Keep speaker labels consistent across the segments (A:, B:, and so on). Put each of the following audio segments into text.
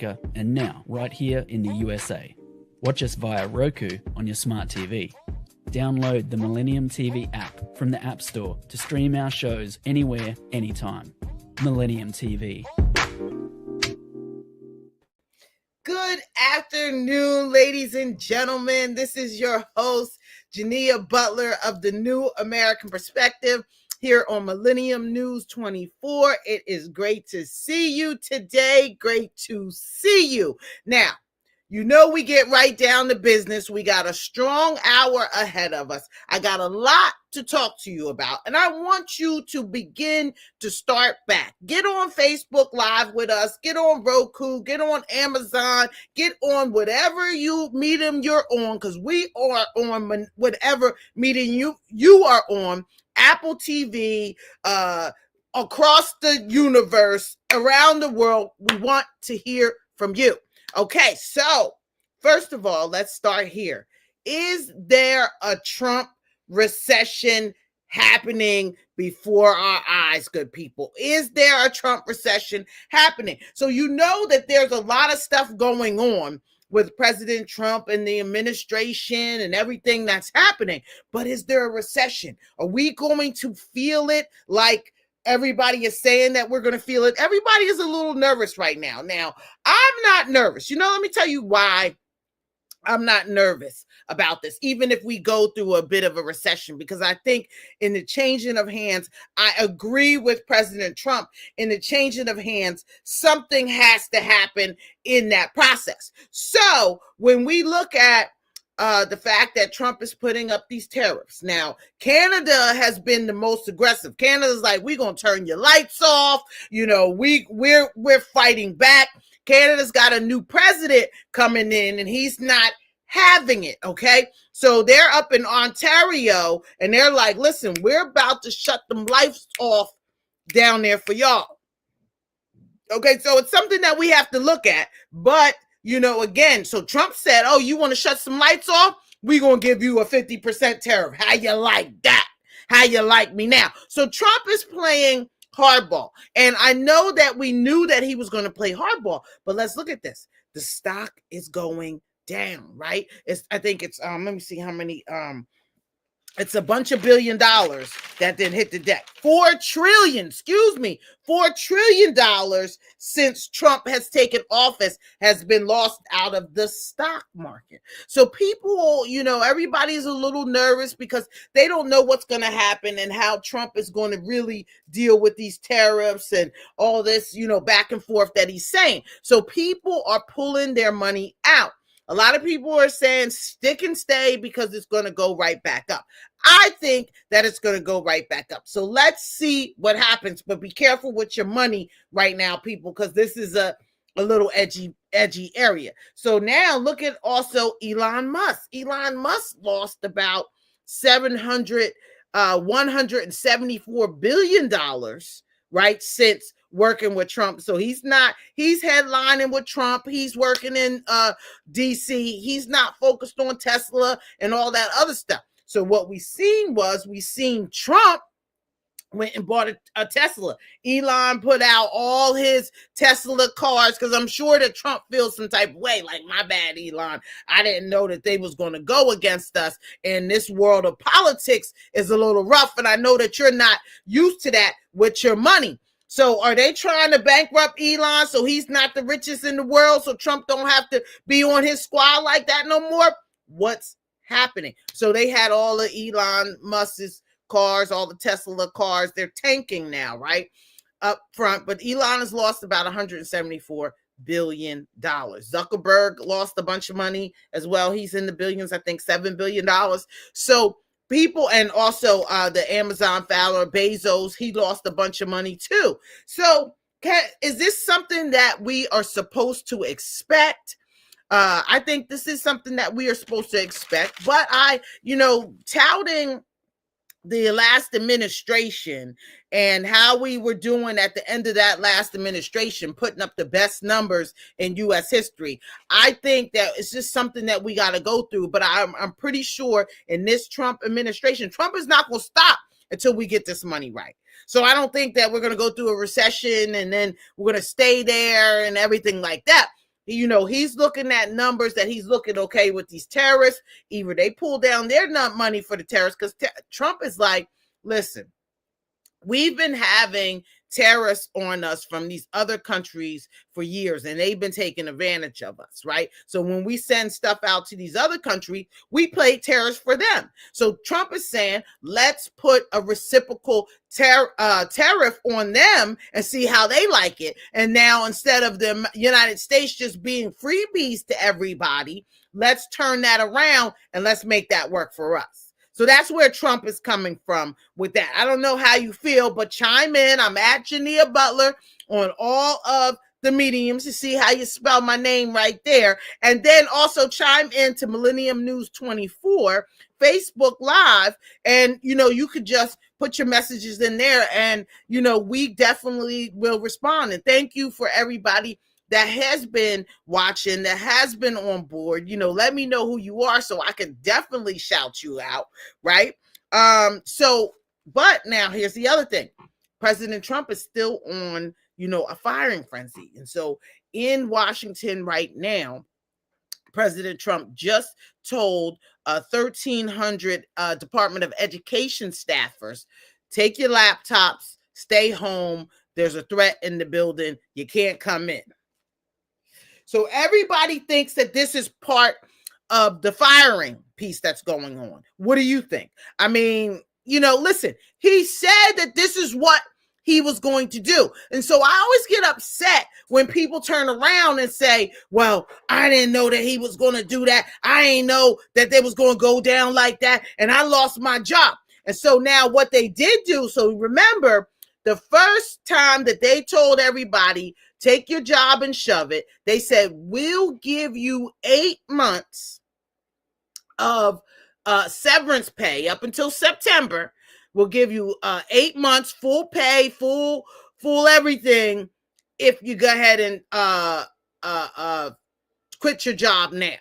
A: Africa, and now right here in the USA. Watch us via Roku on your smart TV. Download the Millennium TV app from the App Store to stream our shows anywhere, anytime. Millennium TV.
B: Good afternoon, ladies and gentlemen. This is your host, Jineea Butler of the New American Perspective here on Millennium News 24. It is great to see you today. Great to see you. Now, you know we get right down to business. We got a strong hour ahead of us. I got a lot to talk to you about, and I want you to begin to start back. Get on Facebook Live with us. Get on Roku. Get on Amazon. Get on whatever medium you're on, because we are on whatever medium you are on. Apple TV, across the universe, around the world. We want to hear from you. Okay, so first of all, let's start here. Is there a Trump recession happening before our eyes, good people? Is there a Trump recession happening? So you know that there's a lot of stuff going on with President Trump and the administration and everything that's happening. But is there a recession? Are we going to feel it like everybody is saying that we're going to feel it? Everybody is a little nervous right now. Now, I'm not nervous. Let me tell you why I'm not nervous about this, even if we go through a bit of a recession, because I think in the changing of hands, I agree with President Trump. In the changing of hands, something has to happen in that process. So when we look at the fact that Trump is putting up these tariffs. Now, Canada has been the most aggressive. Canada's like, we're going to turn your lights off. We're fighting back. Canada's got a new president coming in, and he's not having it, okay? So they're up in Ontario, and they're like, listen, we're about to shut them lights off down there for y'all. Okay, so it's something that we have to look at, but again, so Trump said, oh, you want to shut some lights off? We're going to give you a 50% tariff. How you like that? How you like me now? So Trump is playing hardball. And I know that we knew that he was going to play hardball, but let's look at this. The stock is going down, right? I think it's, let me see how many, it's a bunch of $1 billion that didn't hit the deck. $4 trillion since Trump has taken office has been lost out of the stock market. So people, everybody's a little nervous because they don't know what's going to happen and how Trump is going to really deal with these tariffs and all this, back and forth that he's saying. So people are pulling their money out. A lot of people are saying stick and stay because it's going to go right back up. I think that it's going to go right back up. So let's see what happens, but be careful with your money right now, people, because this is a little edgy area. So now look at also Elon Musk. Elon Musk lost about $174 billion, right, since working with Trump. So he's headlining with Trump. He's working in DC. He's not focused on Tesla and all that other stuff. So what we seen Trump went and bought a Tesla. Elon put out all his Tesla cars because I'm sure that Trump feels some type of way, like, my bad, Elon. I didn't know that they was going to go against us. And this world of politics is a little rough. And I know that you're not used to that with your money. So are they trying to bankrupt Elon so he's not the richest in the world, so Trump don't have to be on his squad like that no more? What's happening? So they had all of Elon Musk's cars, all the Tesla cars. They're tanking now, right, up front. But Elon has lost about $174 billion. Zuckerberg lost a bunch of money as well. He's in the billions, I think $7 billion. So people, and also the Amazon founder Bezos, he lost a bunch of money too. So is this something that we are supposed to expect? I think this is something that we are supposed to expect, but touting the last administration and how we were doing at the end of that last administration, putting up the best numbers in U.S. history. I think that it's just something that we got to go through, but I'm pretty sure in this Trump administration, Trump is not going to stop until we get this money right. So I don't think that we're going to go through a recession and then we're going to stay there and everything like that. He's looking at numbers that he's looking okay with these terrorists. Either they pull down their money for the terrorists, because Trump is like, listen, we've been having terrorists on us from these other countries for years, and they've been taking advantage of us, right? So when we send stuff out to these other countries, we play terrorists for them. So Trump is saying, let's put a reciprocal tariff on them and see how they like it. And now, instead of the United States just being freebies to everybody, let's turn that around and let's make that work for us. So that's where Trump is coming from with that. I don't know how you feel, but chime in. I'm at Jineea Butler on all of the mediums to see how you spell my name right there. And then also chime in to Millennium News 24 Facebook Live. And, you could just put your messages in there, and, we definitely will respond. And thank you for everybody that has been watching, that has been on board. Let me know who you are so I can definitely shout you out, right? But now here's the other thing. President Trump is still on, a firing frenzy. And so in Washington right now, President Trump just told 1,300 Department of Education staffers, take your laptops, stay home. There's a threat in the building. You can't come in. So everybody thinks that this is part of the firing piece that's going on. What do you think? I mean, listen, he said that this is what he was going to do. And so I always get upset when people turn around and say, well, I didn't know that he was going to do that. I ain't know that they was going to go down like that. And I lost my job. And so now what they did do, so remember, the first time that they told everybody, take your job and shove it, they said, we'll give you 8 months of severance pay up until September. We'll give you 8 months, full pay, full everything, if you go ahead and quit your job now,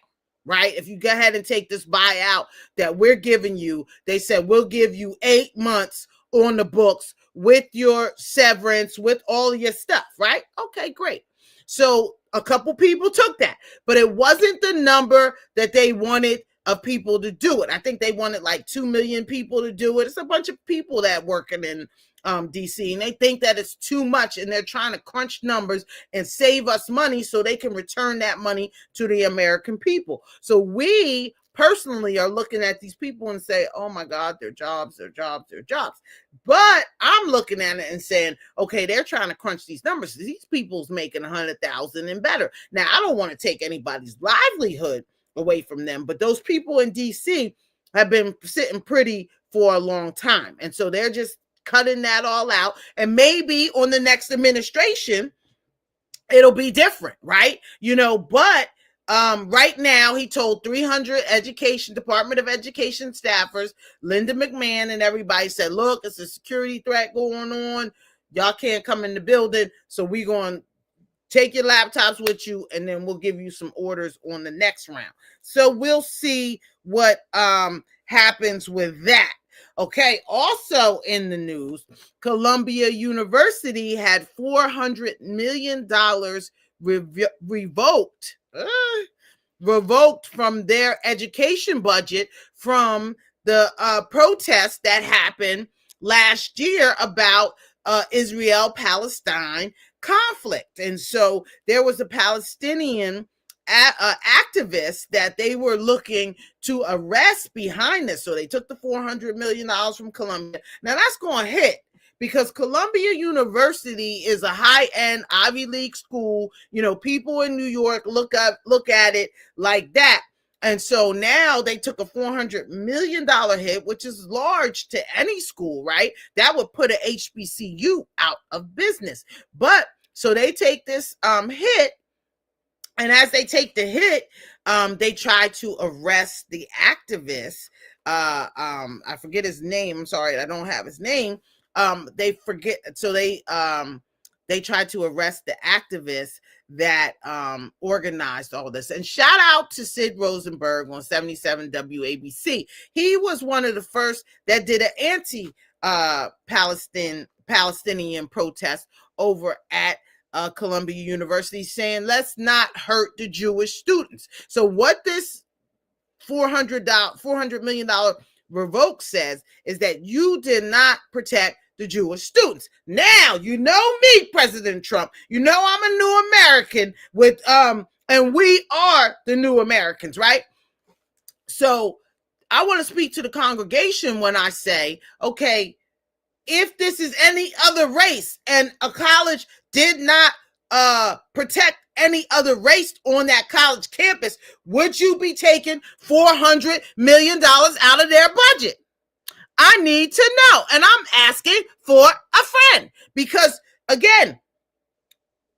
B: right? If you go ahead and take this buyout that we're giving you, they said, we'll give you 8 months on the books with your severance, with all of your stuff, right? Okay, great. So a couple people took that, but it wasn't the number that they wanted of people to do it. I think they wanted like 2 million people to do it. It's a bunch of people that working in DC, and they think that it's too much, and they're trying to crunch numbers and save us money so they can return that money to the American people. So we personally are looking at these people and say, oh my God, their jobs. But I'm looking at it and saying, okay, they're trying to crunch these numbers. These people's making 100,000 and better. Now, I don't want to take anybody's livelihood away from them, but those people in DC have been sitting pretty for a long time. And so they're just cutting that all out. And maybe on the next administration, it'll be different, right? But right now, he told 300 Department of Education staffers, Linda McMahon and everybody said, look, it's a security threat going on. Y'all can't come in the building. So we're going to take your laptops with you, and then we'll give you some orders on the next round. So we'll see what happens with that. Okay, also in the news, Columbia University had $400 million revoked from their education budget from the protests that happened last year about Israel-Palestine conflict. And so there was a Palestinian activist that they were looking to arrest behind this. So they took the $400 million from Columbia. Now that's going to hit, because Columbia University is a high-end Ivy League school. People in New York look at it like that. And so now they took a $400 million hit, which is large to any school, right? That would put an HBCU out of business. But so they take this hit, and as they take the hit, they try to arrest the activist. I forget his name. I'm sorry, I don't have his name. They tried to arrest the activist that organized all this. And shout out to Sid Rosenberg on 77 WABC. He was one of the first that did an anti-Palestinian protest over at Columbia University, saying, let's not hurt the Jewish students. So what this $400 million revoke says is that you did not protect the Jewish students. Now, you know me, President Trump. You know I'm a new American with and we are the new Americans, right? So I want to speak to the congregation when I say, okay, if this is any other race and a college did not protect any other race on that college campus, would you be taking $400 million out of their budget? I need to know. And I'm asking for a friend because, again,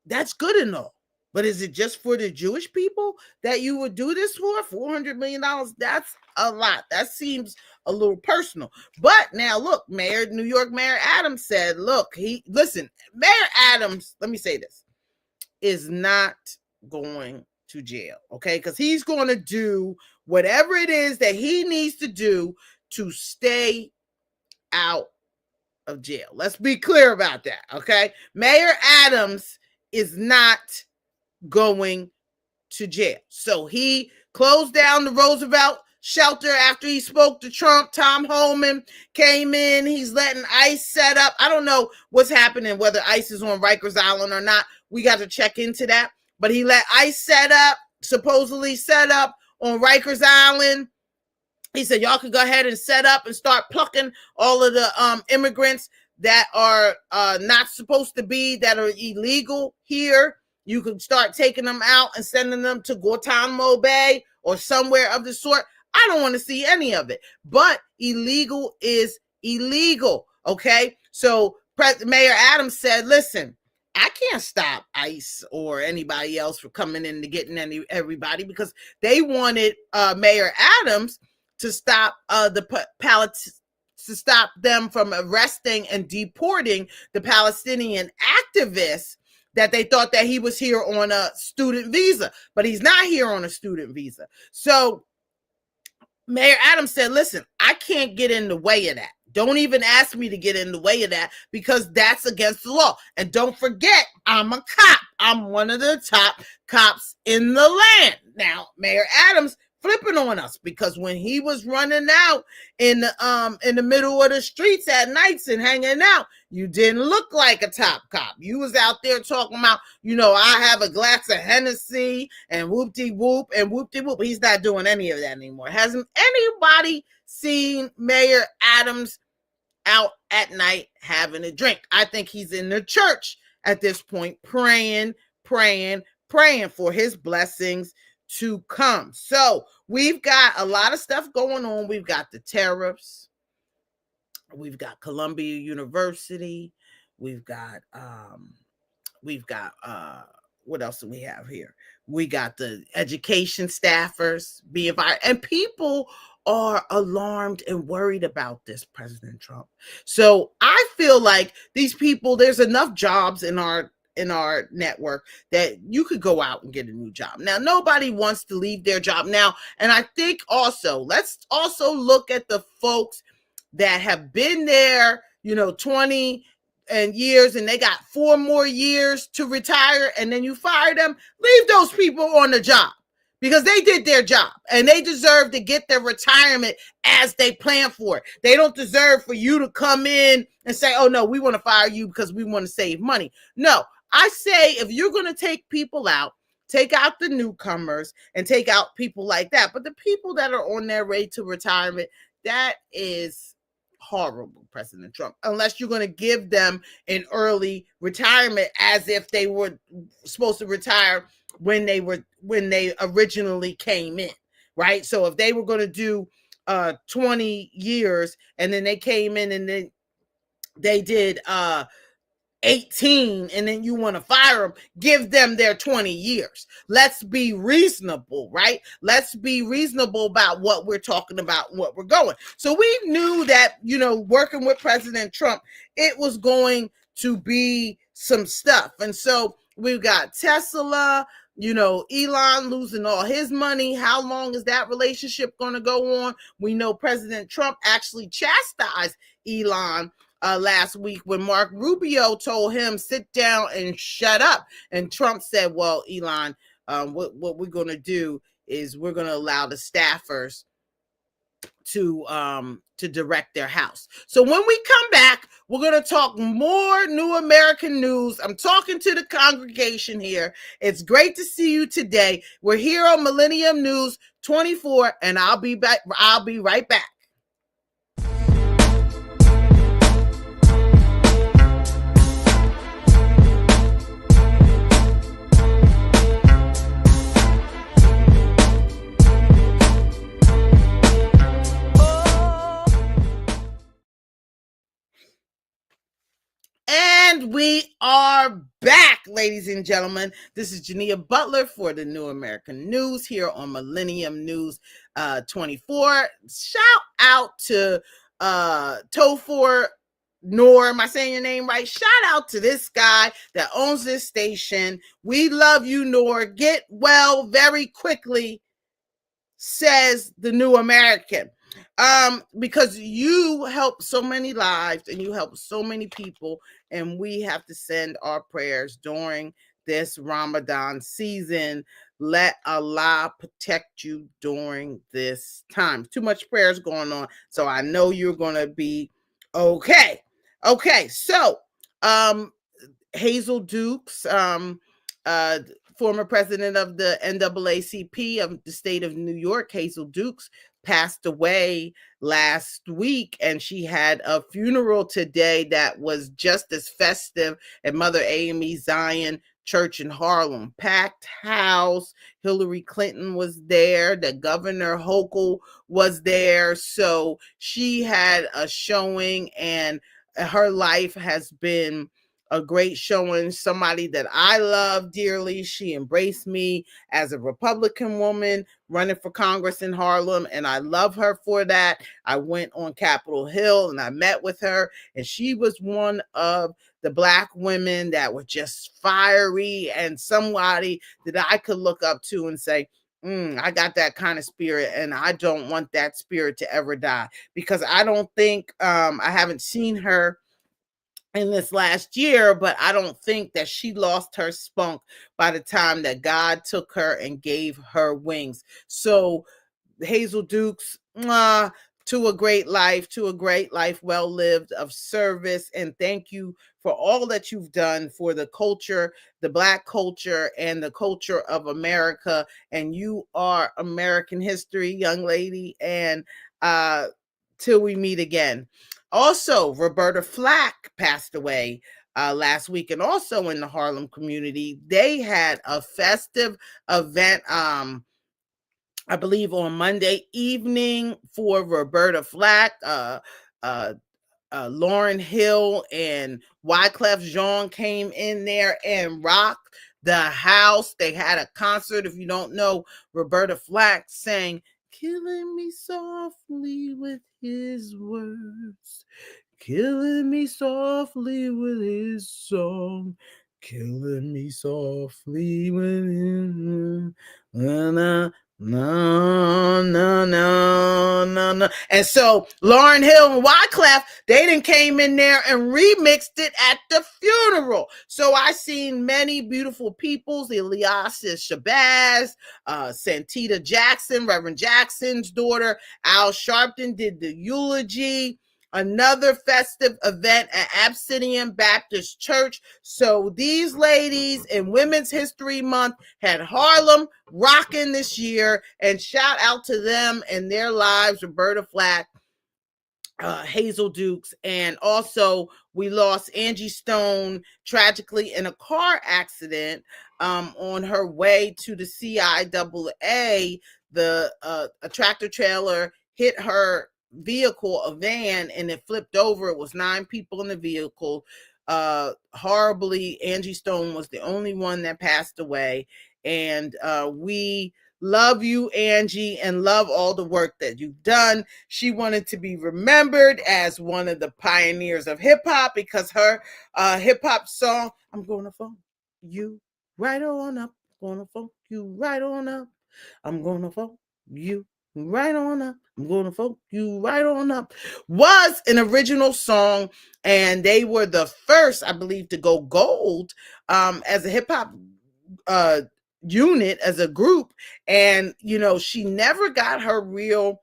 B: that's good and all. But is it just for the Jewish people that you would do this for? $400 million? That's a lot. That seems a little personal. But now look, New York Mayor Adams said, look, Mayor Adams, let me say this, is not going to jail, okay? Because he's going to do whatever it is that he needs to do to stay out of jail. Let's be clear about that, okay? Mayor Adams is not going to jail. So he closed down the Roosevelt shelter after he spoke to Trump. Tom Homan came in. He's letting ICE set up. I don't know what's happening, whether ICE is on Rikers Island or not. We got to check into that. But he let ICE supposedly set up on Rikers Island. He said, y'all can go ahead and set up and start plucking all of the immigrants that are not supposed to be, that are illegal here. You can start taking them out and sending them to Guantanamo Bay or somewhere of the sort. I don't want to see any of it. But illegal is illegal, okay? So Mayor Adams said, listen, I can't stop ICE or anybody else from coming in to getting everybody, because they wanted Mayor Adams to stop to stop them from arresting and deporting the Palestinian activists that they thought that he was here on a student visa, but he's not here on a student visa. So Mayor Adams said, listen, I can't get in the way of that. Don't even ask me to get in the way of that, because that's against the law. And don't forget, I'm a cop. I'm one of the top cops in the land. Now, Mayor Adams flipping on us, because when he was running out in the middle of the streets at nights and hanging out, you didn't look like a top cop. You was out there talking about, I have a glass of Hennessy and whoop-de-whoop and whoop-de-whoop. He's not doing any of that anymore. Hasn't anybody seen Mayor Adams out at night having a drink? I think he's in the church at this point, praying for his blessings to come. So we've got a lot of stuff going on. We've got the tariffs. We've got Columbia University. We've got what else do we have here? We got the education staffers being fired, and people are alarmed and worried about this, President Trump. So I feel like these people, there's enough jobs in our network that you could go out and get a new job. Now, nobody wants to leave their job now. And I think let's also look at the folks that have been there, 20 years, and they got 4 more years to retire, and then you fire them. Leave those people on the job, because they did their job and they deserve to get their retirement as they plan for it. They don't deserve for you to come in and say, oh no, we want to fire you because we want to save money. No, I say, if you're going to take people out, take out the newcomers and take out people like that. But the people that are on their way to retirement, that is horrible, President Trump, unless you're going to give them an early retirement as if they were supposed to retire when they originally came in, right? So if they were going to do 20 years and then they came in and then they did 18 and then you want to fire them, give them their 20 years. Let's be reasonable, right? Let's be reasonable about what we're talking about, what we're going. So we knew that, working with President Trump, it was going to be some stuff. And so we've got Tesla, Elon losing all his money. How long is that relationship going to go on? We know President Trump actually chastised Elon last week when Mark Rubio told him, sit down and shut up. And Trump said, well, Elon, what we're going to do is we're going to allow the staffers to direct their house. So when we come back, we're going to talk more New American News. I'm talking to the congregation here. It's great to see you today. We're here on Millennium News 24, and I'll be right back. And we are back, ladies and gentlemen. This is Jineea Butler for the New American News here on Millennium News 24. Shout out to Topher Noor. Am I saying your name right? Shout out to this guy that owns this station. We love you, Noor. Get well very quickly, says the New American. Because you help so many lives and you help so many people, and we have to send our prayers during this Ramadan season. Let Allah protect you during this time. Too much prayers going on, so I know you're gonna be okay. Okay, so Hazel Dukes, former president of the NAACP of the state of New York, Hazel Dukes, passed away last week, and she had a funeral today that was just as festive at Mother AME Zion Church in Harlem. Packed house. Hillary Clinton was there. The Governor Hochul was there. So she had a showing, and her life has been a great showing. Somebody that I love dearly. She embraced me as a Republican woman running for Congress in Harlem, and I love her for that. I went on Capitol Hill and I met with her, and she was one of the Black women that were just fiery and somebody that I could look up to and say, I got that kind of spirit, and I don't want that spirit to ever die, because I don't think, I haven't seen her in this last year, but I don't think that she lost her spunk by the time that God took her and gave her wings. So Hazel Dukes, to a great life well lived of service. And thank you for all that you've done for the culture, the Black culture, and the culture of America. And you are American history, young lady. And till we meet again. Also, Roberta Flack passed away last week, and also in the Harlem community, they had a festive event, I believe on Monday evening for Roberta Flack. Lauryn Hill and Wyclef Jean came in there and rocked the house. They had a concert. If you don't know, Roberta Flack sang "Killing Me Softly with His Words, killing me softly with his song, killing me softly with his no. And so Lauryn Hill and Wyclef, they done came in there and remixed it at the funeral. So I seen many beautiful peoples, Elias Shabazz, Santita Jackson, Reverend Jackson's daughter, Al Sharpton did the eulogy. Another festive event at Obsidian Baptist Church. So these ladies in Women's History Month had Harlem rocking this year, and shout out to them and their lives, Roberta Flack, Hazel Dukes, and also we lost Angie Stone tragically in a car accident on her way to the CIAA. A tractor trailer hit her vehicle, a van, and it flipped over. It was 9 people in the vehicle. Horribly, Angie Stone was the only one that passed away, and we love you, Angie, and love all the work that you've done. She wanted to be remembered as one of the pioneers of hip-hop because her hip-hop song, I'm gonna phone you right on up, gonna phone you right on up, I'm gonna phone you Right on up. I'm going to funk you right on up. Was an original song, and they were the first, I believe, to go gold as a hip hop unit, as a group. And she never got her real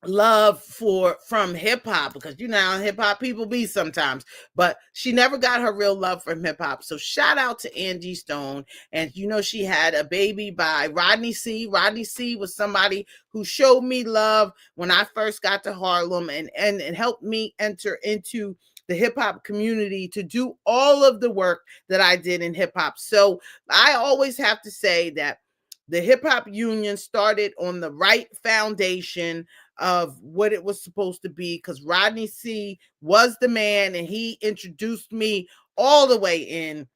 B: love from hip hop, because how hip hop people be sometimes, but she never got her real love from hip hop. So shout out to Angie Stone. And she had a baby by Rodney C. Rodney C was somebody who showed me love when I first got to Harlem, and helped me enter into the hip hop community to do all of the work that I did in hip hop. So I always have to say that the hip hop union started on the right foundation of what it was supposed to be, because Rodney C was the man, and he introduced me all the way in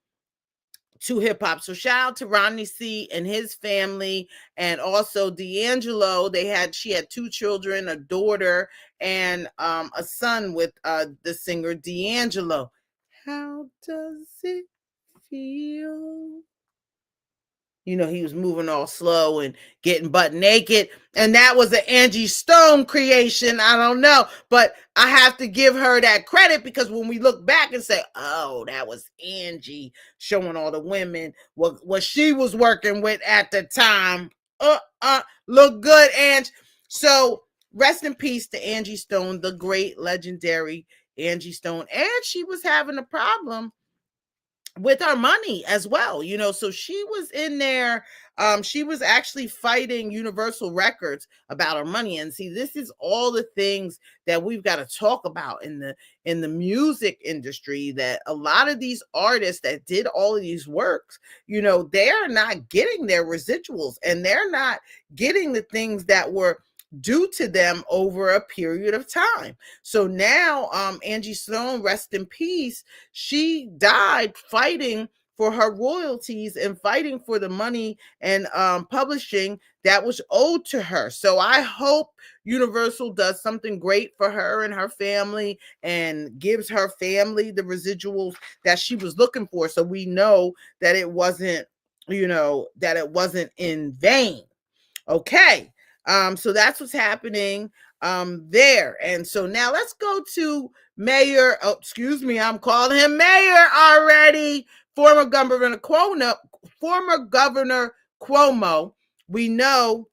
B: to hip hop. So shout out to Rodney C and his family, and also D'Angelo. She had 2 children, a daughter and a son with the singer D'Angelo. How does it feel? He was moving all slow and getting butt naked. And that was an Angie Stone creation. I don't know. But I have to give her that credit, because when we look back and say, oh, that was Angie showing all the women what she was working with at the time. Look good, Angie. So rest in peace to Angie Stone, the great legendary Angie Stone. And she was having a problem with our money as well, so she was in there. She was actually fighting Universal Records about her money. And see, this is all the things that we've got to talk about in the music industry, that a lot of these artists that did all of these works, they're not getting their residuals, and they're not getting the things that were due to them over a period of time. So now Angie Stone, rest in peace, she died fighting for her royalties and fighting for the money and publishing that was owed to her. So I hope Universal does something great for her and her family, and gives her family the residuals that she was looking for, so we know that it wasn't in vain. Okay. So that's what's happening there. And so now let's go to Mayor. Oh, excuse me, I'm calling him Mayor already. Former Governor Cuomo, we know,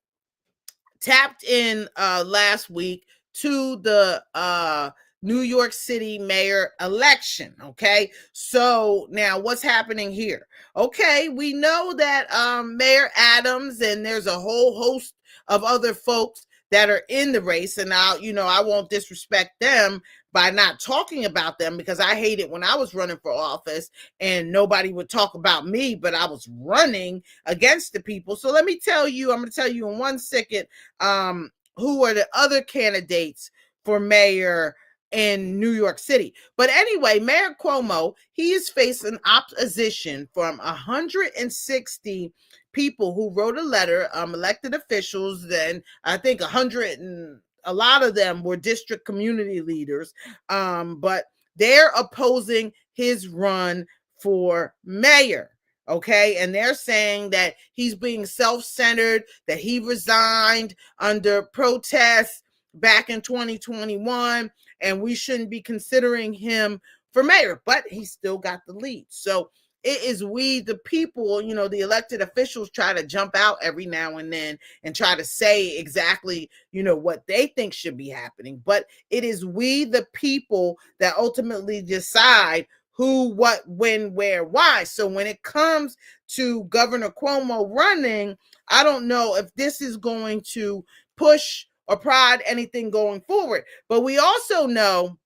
B: tapped in last week to the New York City mayor election. Okay, so now what's happening here? Okay, we know that Mayor Adams, and there's a whole host of other folks that are in the race, and I won't disrespect them by not talking about them, because I hate it when I was running for office and nobody would talk about me, but I was running against the people. So let me tell you, I'm going to tell you in 1 second who are the other candidates for mayor in New York City. But anyway, Mayor Cuomo, he is facing opposition from 160 people who wrote a letter, elected officials. Then I think 100, and a lot of them were district community leaders, but they're opposing his run for mayor. Okay, and they're saying that he's being self-centered, that he resigned under protests back in 2021, and we shouldn't be considering him for mayor, but he still got the lead. So it is we, the people, the elected officials, try to jump out every now and then and try to say exactly, what they think should be happening. But it is we, the people, that ultimately decide who, what, when, where, why. So when it comes to Governor Cuomo running, I don't know if this is going to push or prod anything going forward. But we also know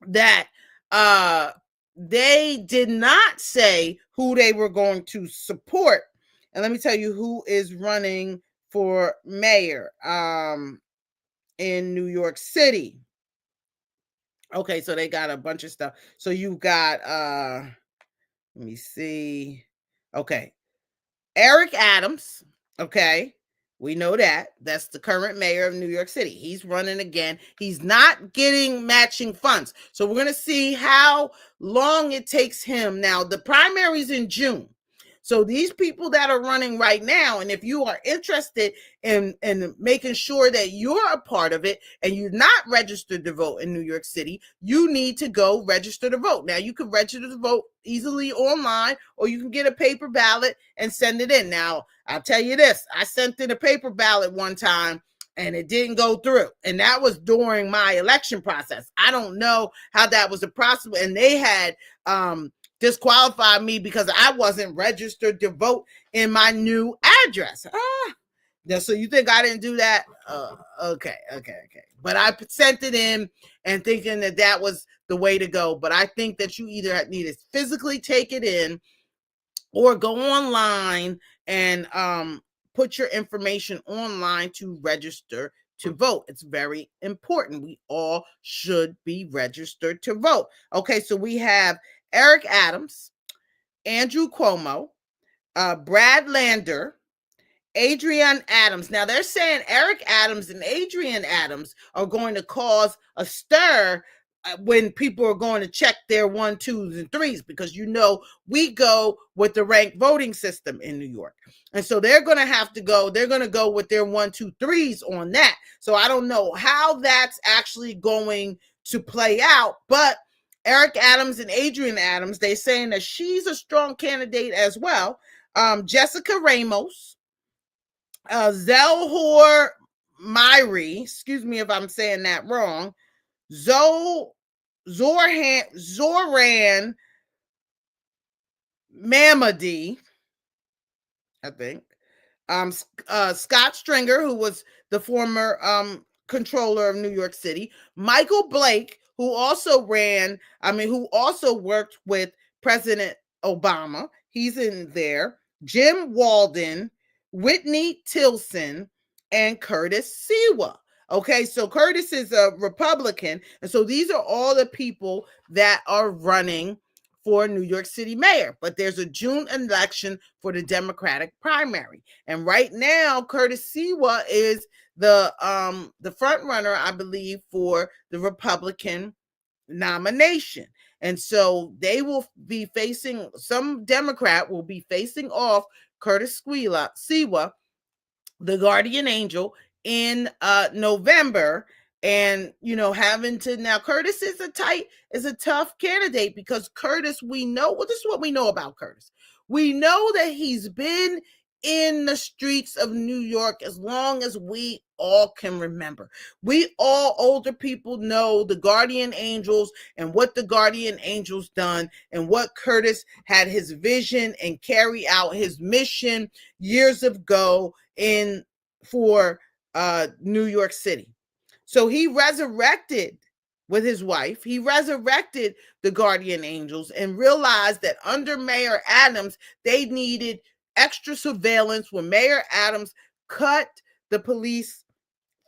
B: that they did not say who they were going to support. And let me tell you who is running for mayor in New York City. Okay, so they got a bunch of stuff. So you've got let me see. Okay. Eric Adams. Okay. We know that. That's the current mayor of New York City. He's running again. He's not getting matching funds. So we're going to see how long it takes him. Now, the primary's in June. So these people that are running right now, and if you are interested in making sure that you're a part of it and you're not registered to vote in New York City, you need to go register to vote. Now, you can register to vote easily online, or you can get a paper ballot and send it in. Now, I'll tell you this, I sent in a paper ballot one time and it didn't go through. And that was during my election process. I don't know how that was possible. And they had disqualified me because I wasn't registered to vote in my new address. So you think I didn't do that? Okay. But I sent it in and thinking that that was the way to go. But I think that you either need to physically take it in or go online and put your information online to register to vote. It's very important. We all should be registered to vote. Okay, so we have Eric Adams, Andrew Cuomo, Brad Lander, Adrienne Adams. Now they're saying Eric Adams and Adrienne Adams are going to cause a stir when people are going to check their 1, 2s, and 3s, because we go with the ranked voting system in New York. And so they're going to go with their 1, 2, 3s on that. So I don't know how that's actually going to play out, but Eric Adams and Adrienne Adams, they're saying that she's a strong candidate as well. Jessica Ramos, Zelhor Myri, excuse me if I'm saying that wrong, Zoran Mamadi, I think. Scott Stringer, who was the former controller of New York City. Michael Blake, who also worked with President Obama. He's in there. Jim Walden, Whitney Tilson, and Curtis Siwa. Okay, so Curtis is a Republican. And so these are all the people that are running for New York City mayor. But there's a June election for the Democratic primary. And right now, Curtis Siwa is the front runner, I believe, for the Republican nomination. And so they will be some Democrat will be facing off Curtis Siwa, the guardian angel, in November. And now Curtis is a tough candidate, because Curtis, this is what we know about Curtis. We know that he's been in the streets of New York as long as we all can remember. We all older people know the guardian angels and what the guardian angels done, and what Curtis had his vision and carry out his mission years ago for New York City. So he resurrected with his wife. He resurrected the guardian angels and realized that under Mayor Adams, they needed extra surveillance when Mayor Adams cut the police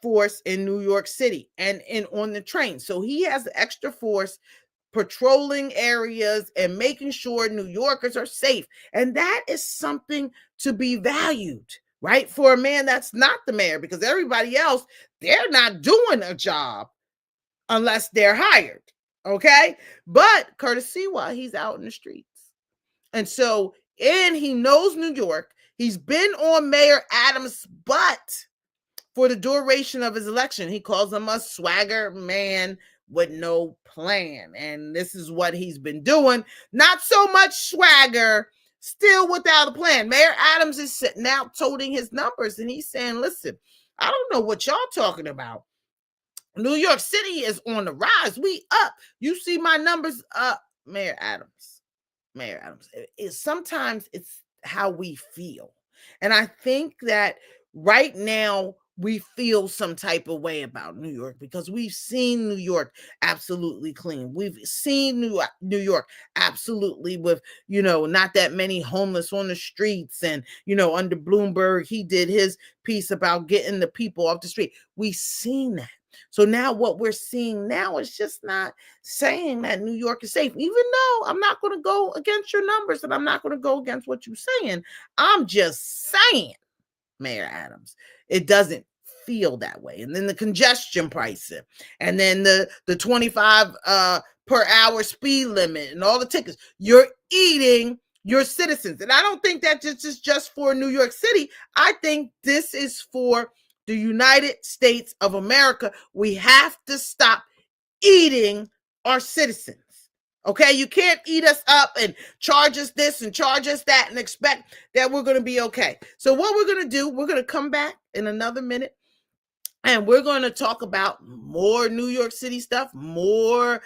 B: force in New York City and on the train. So he has the extra force patrolling areas and making sure New Yorkers are safe. And that is something to be valued, right? For a man that's not the mayor, because everybody else, they're not doing a job unless they're hired. Okay. But Curtis Siwa, he's out in the streets. And so, and he knows New York. He's been on Mayor Adams' butt for the duration of his election. He calls him a swagger man with no plan. And this is what he's been doing. Not so much swagger, still without a plan. Mayor Adams is sitting out toting his numbers, and he's saying, listen, I don't know what y'all talking about. New York City is on the rise. We up. You see my numbers up. Mayor Adams. Sometimes it's how we feel. And I think that right now we feel some type of way about New York, because we've seen New York absolutely clean. We've seen New York absolutely with, not that many homeless on the streets. And, under Bloomberg, he did his piece about getting the people off the street. We've seen that. So now what we're seeing now is just not saying that New York is safe, even though I'm not going to go against your numbers and I'm not going to go against what you're saying. I'm just saying, Mayor Adams, it doesn't feel that way. And then the congestion pricing, and then the 25 per hour speed limit and all the tickets. You're eating your citizens. And I don't think that this is just for New York City. I think this is for the United States of America. We have to stop eating our citizens. Okay, you can't eat us up and charge us this and charge us that and expect that we're going to be okay. So what we're going to do, we're going to come back in another minute and we're going to talk about more New York City stuff, more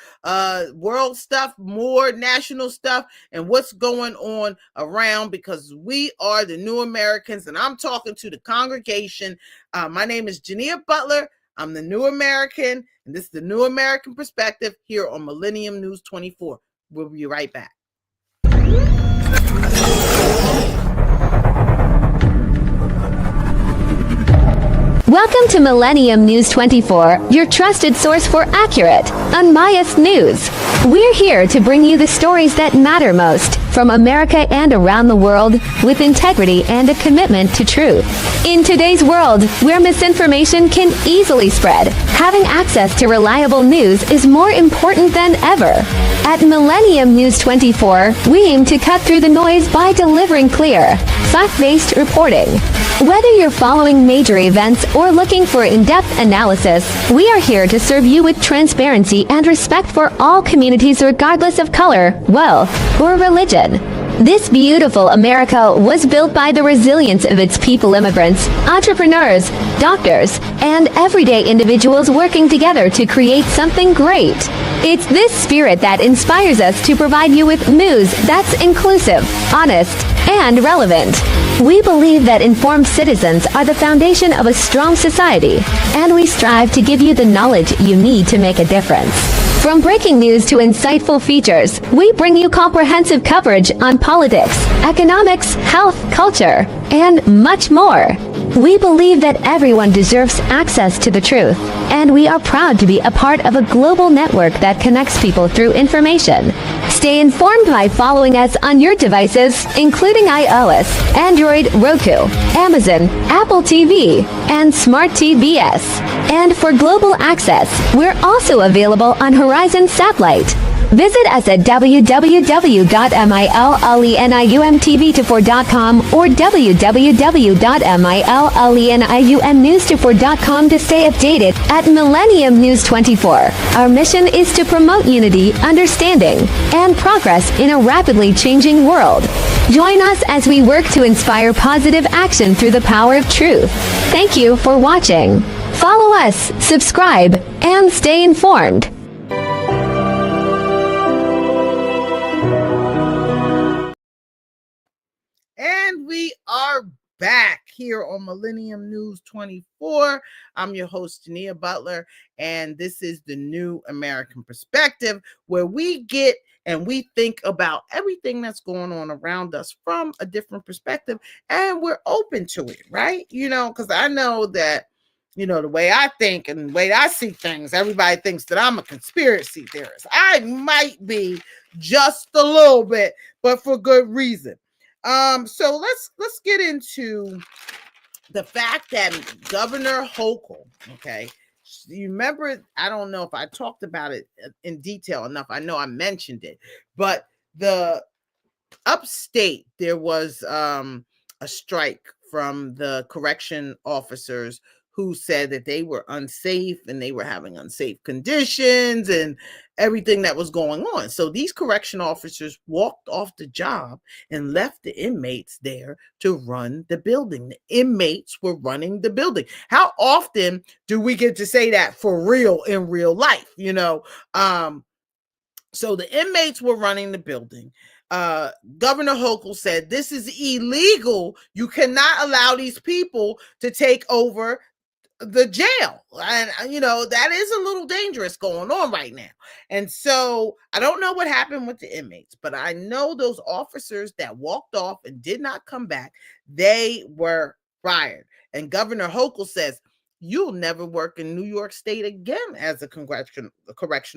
B: world stuff, more national stuff, and what's going on around, because we are the New Americans, and I'm talking to the congregation. My name is Jineea Butler. I'm the New American, and this is the New American Perspective here on Millennium News 24. We'll be right back.
C: Welcome to Millennium News 24, your trusted source for accurate, unbiased news. We're here to bring you the stories that matter most from America and around the world, with integrity and a commitment to truth. In today's world, where misinformation can easily spread, having access to reliable news is more important than ever. At Millennium News 24, we aim to cut through the noise by delivering clear, fact-based reporting. Whether you're following major events or looking for in-depth analysis, we are here to serve you with transparency and respect for all communities regardless of color, wealth, or religion. This beautiful America was built by the resilience of its people, immigrants, entrepreneurs, doctors, and everyday individuals working together to create something great. It's this spirit that inspires us to provide you with news that's inclusive, honest, and relevant. We believe that informed citizens are the foundation of a strong society, and we strive to give you the knowledge you need to make a difference. From breaking news to insightful features, we bring you comprehensive coverage on politics, economics, health, culture, and much more. We believe that everyone deserves access to the truth, and we are proud to be a part of a global network that connects people through information. Stay informed by following us on your devices, including iOS, Android, Roku, Amazon, Apple TV, and Smart TVS. And for global access, we're also available on Horizon Satellite. Visit us at www.millenniumtv24.com or www.millenniumnews24.com to stay updated at Millennium News 24. Our mission is to promote unity, understanding, and progress in a rapidly changing world. Join us as we work to inspire positive action through the power of truth. Thank you for watching. Follow us, subscribe, and stay informed.
B: And we are back here on Millennium News 24. I'm your host, Jineea Butler, and this is the New American Perspective, where we get and we think about everything that's going on around us from a different perspective, and we're open to it, right? Because I know that, the way I think and the way I see things, everybody thinks that I'm a conspiracy theorist. I might be just a little bit, but for good reason. So let's get into the fact that Governor Hochul, okay, you remember, I don't know if I talked about it in detail enough. I know I mentioned it, but the upstate, there was a strike from the correction officers who said that they were unsafe and they were having unsafe conditions and everything that was going on. So these correction officers walked off the job and left the inmates there to run the building. The inmates were running the building. How often do we get to say that for real in real life? So the inmates were running the building. Governor Hochul said, this is illegal. You cannot allow these people to take over the jail. And, that is a little dangerous going on right now. And so I don't know what happened with the inmates, but I know those officers that walked off and did not come back, they were fired. And Governor Hochul says, you'll never work in New York State again as a correction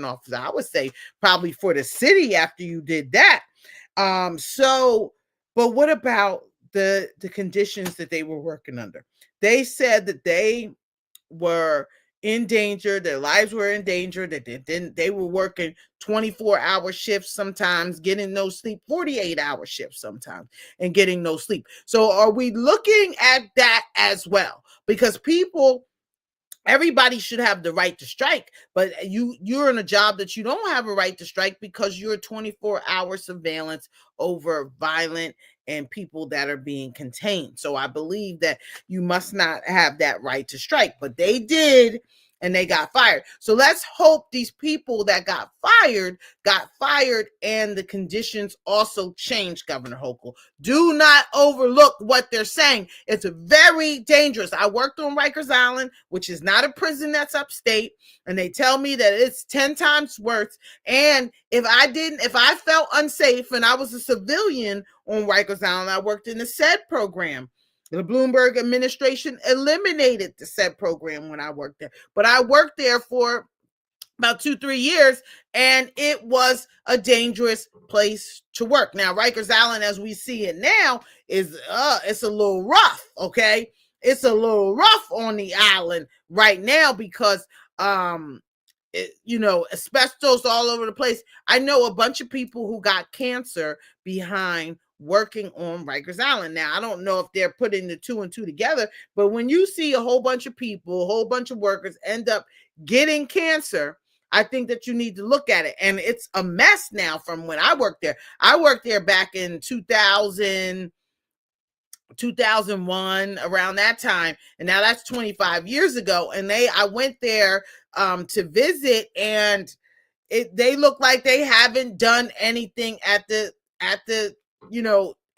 B: officer. I would say probably for the city after you did that. But what about the conditions that they were working under? They said that they were in danger. Their lives were in danger. They were working 24-hour shifts sometimes, getting no sleep, 48-hour shifts sometimes, and getting no sleep. So are we looking at that as well? Because everybody should have the right to strike, but you're in a job that you don't have a right to strike because you're 24-hour surveillance over violent and people that are being contained. So I believe that you must not have that right to strike, but they did, and they got fired. So let's hope these people that got fired and the conditions also changed, Governor Hochul. Do not overlook what they're saying. It's very dangerous. I worked on Rikers Island, which is not a prison that's upstate, and they tell me that it's 10 times worse. And if I felt unsafe and I was a civilian on Rikers Island, I worked in the SED program. The Bloomberg administration eliminated the SED program when I worked there. But I worked there for about 2-3 years, and it was a dangerous place to work. Now, Rikers Island, as we see it now, is it's a little rough, okay? It's a little rough on the island right now because asbestos all over the place. I know a bunch of people who got cancer behind working on Rikers Island. Now, I don't know if they're putting the 2 and 2 together, but when you see a whole bunch of people, a whole bunch of workers end up getting cancer, I think that you need to look at it. And it's a mess now from when I worked there. I worked there back in 2001, around that time. And now that's 25 years ago. And I went there to visit, and they look like they haven't done anything at the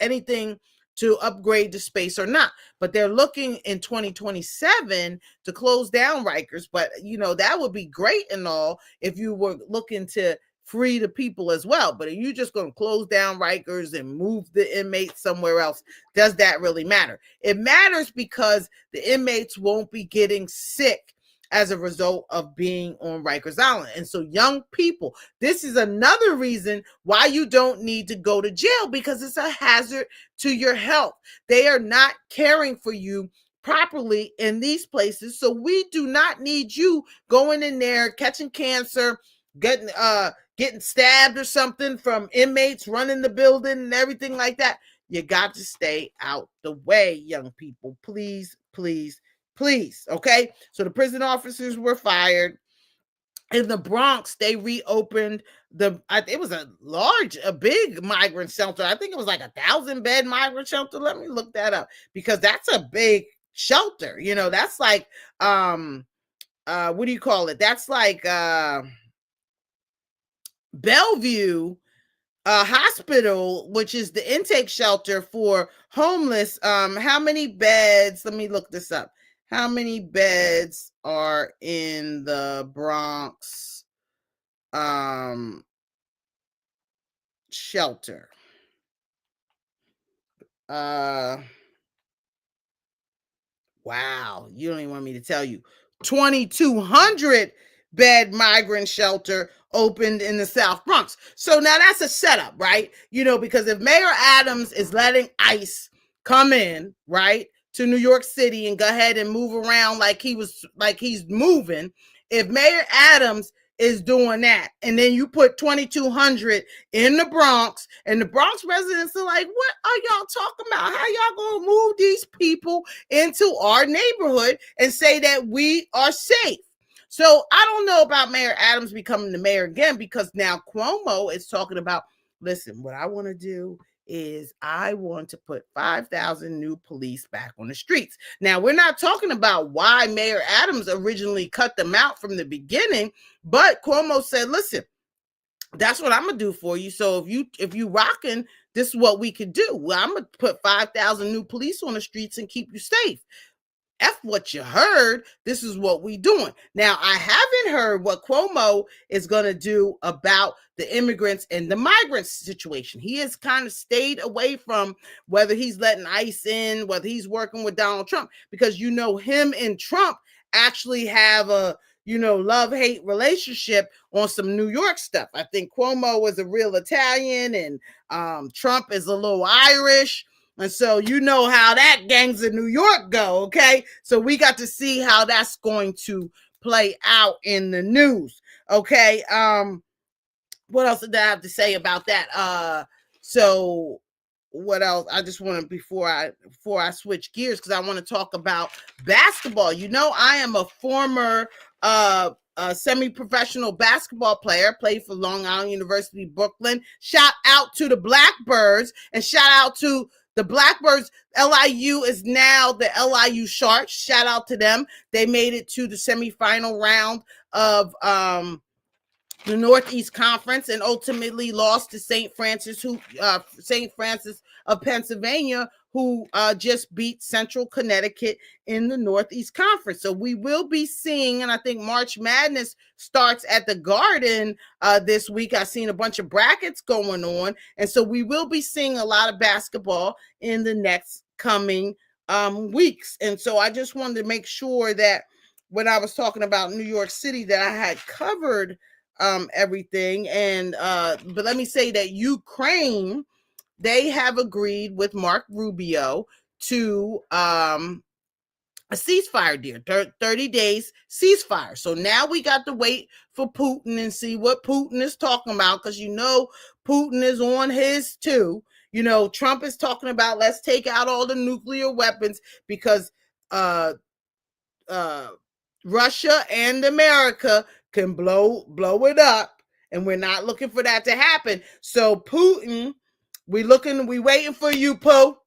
B: anything to upgrade the space or not. But they're looking in 2027 to close down Rikers. But, that would be great and all if you were looking to free the people as well. But are you just going to close down Rikers and move the inmates somewhere else? Does that really matter? It matters because the inmates won't be getting sick as a result of being on Rikers Island. And so young people, this is another reason why you don't need to go to jail, because it's a hazard to your health. They are not caring for you properly in these places. So we do not need you going in there, catching cancer, getting stabbed or something from inmates running the building and everything like that. You got to stay out the way, young people. Please, please, please. Okay. So the prison officers were fired. In the Bronx, they reopened it was a big migrant shelter. I think it was like 1,000-bed migrant shelter. Let me look that up, because that's a big shelter. That's like, what do you call it? That's like, Bellevue Hospital, which is the intake shelter for homeless. How many beds? Let me look this up. How many beds are in the Bronx shelter? Wow, you don't even want me to tell you. 2,200 bed migrant shelter opened in the South Bronx. So now that's a setup, right? Because if Mayor Adams is letting ICE come in, right, to New York City and go ahead and move around like he's moving, if Mayor Adams is doing that, and then you put 2,200 in the Bronx, and the Bronx residents are like, what are y'all talking about? How y'all gonna move these people into our neighborhood and say that we are safe? So I don't know about Mayor Adams becoming the mayor again, because now Cuomo is talking about, listen, what I want to do is I want to put 5,000 new police back on the streets. Now, we're not talking about why Mayor Adams originally cut them out from the beginning, but Cuomo said, listen, that's what I'm going to do for you. So if you rocking, this is what we could do. Well, I'm going to put 5,000 new police on the streets and keep you safe. F what you heard. This is what we doing. Now, I haven't heard what Cuomo is going to do about the immigrants and the migrants situation. He has kind of stayed away from whether he's letting ICE in, whether he's working with Donald Trump, because him and Trump actually have a love-hate relationship on some New York stuff. I think Cuomo is a real Italian, and Trump is a little Irish. And so how that gangs in New York go, okay? So we got to see how that's going to play out in the news. Okay. What else did I have to say about that? So what else? I just want to before I switch gears, because I want to talk about basketball. You know, I am a former semi-professional basketball player, played for Long Island University, Brooklyn. Shout out to the Blackbirds, and shout out to the Blackbirds. LIU is now the LIU Sharks. Shout out to them. They made it to the semifinal round of the Northeast Conference, and ultimately lost to St. Francis of Pennsylvania, who just beat Central Connecticut in the Northeast Conference. So we will be seeing, and I think March Madness starts at the Garden this week. I've seen a bunch of brackets going on, and so we will be seeing a lot of basketball in the next coming weeks. And so I just wanted to make sure that when I was talking about New York City, that I had covered everything. And but let me say that Ukraine, they have agreed with Mark Rubio to a ceasefire deal, 30 days ceasefire. So now we got to wait for Putin and see what Putin is talking about, because you know Putin is on his too. You know, Trump is talking about let's take out all the nuclear weapons, because Russia and America can blow it up, and we're not looking for that to happen. So Putin, we waiting for you, Poe.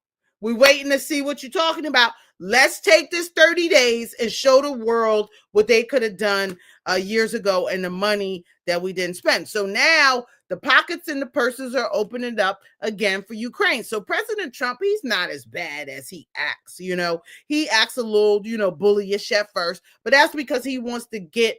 B: We waiting to see what you're talking about. Let's take this 30 days and show the world what they could have done years ago, and the money that we didn't spend. So now the pockets and the purses are opening up again for Ukraine. So President Trump, he's not as bad as he acts. You know, he acts a little, bullyish at first, but that's because he wants to get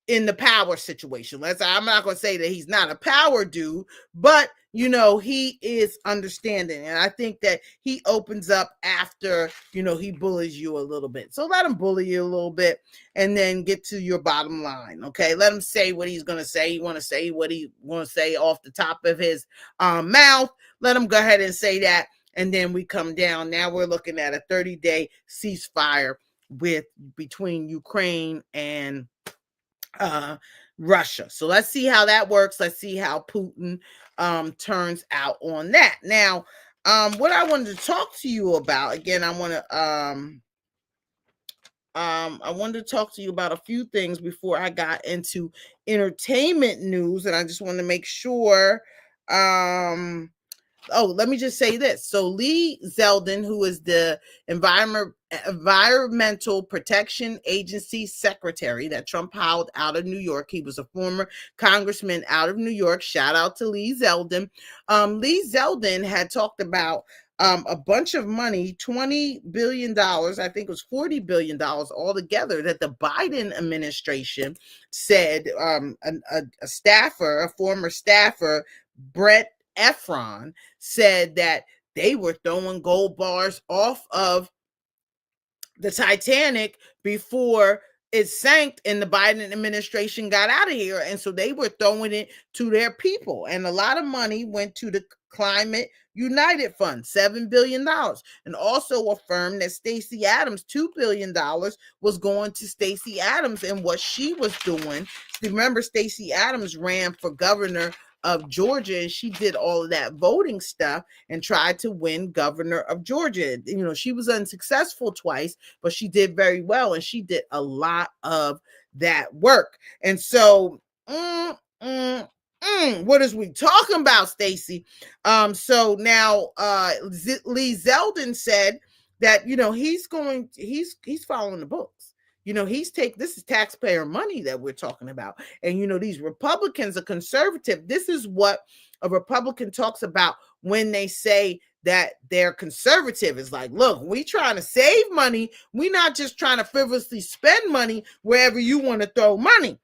B: in the power situation. I'm not going to say that he's not a power dude, but he is understanding. And I think that he opens up after, he bullies you a little bit. So let him bully you a little bit and then get to your bottom line. Okay. Let him say what he's going to say. He want to say what he want to say off the top of his mouth. Let him go ahead and say that. And then we come down. Now we're looking at a 30-day ceasefire between Ukraine and Russia. So let's see how that works. Let's see how Putin turns out on that. Now, what I wanted to talk to you about, again, I wanted to talk to you about a few things before I got into entertainment news, and I just want to make sure let me just say this. So Lee Zeldin, who is the Environmental Protection Agency secretary that Trump hired out of New York. He was a former congressman out of New York. Shout out to Lee Zeldin. Lee Zeldin had talked about a bunch of money, $20 billion, I think it was $40 billion altogether, that the Biden administration said a former staffer, Brett Efron, said that they were throwing gold bars off of the Titanic before it sank and the Biden administration got out of here. And so they were throwing it to their people. And a lot of money went to the Climate United Fund, $7 billion. And also affirmed that Stacey Abrams, $2 billion was going to Stacey Abrams and what she was doing. Remember, Stacey Abrams ran for governor of Georgia, and she did all of that voting stuff and tried to win governor of Georgia. She was unsuccessful twice, but she did very well, and she did a lot of that work. And so, what is we talking about, Stacey? So now Lee Zeldin said that he's following the books. This is taxpayer money that we're talking about. And, these Republicans are conservative. This is what a Republican talks about when they say that they're conservative. It's like, look, we trying to save money. We're not just trying to frivolously spend money wherever you want to throw money.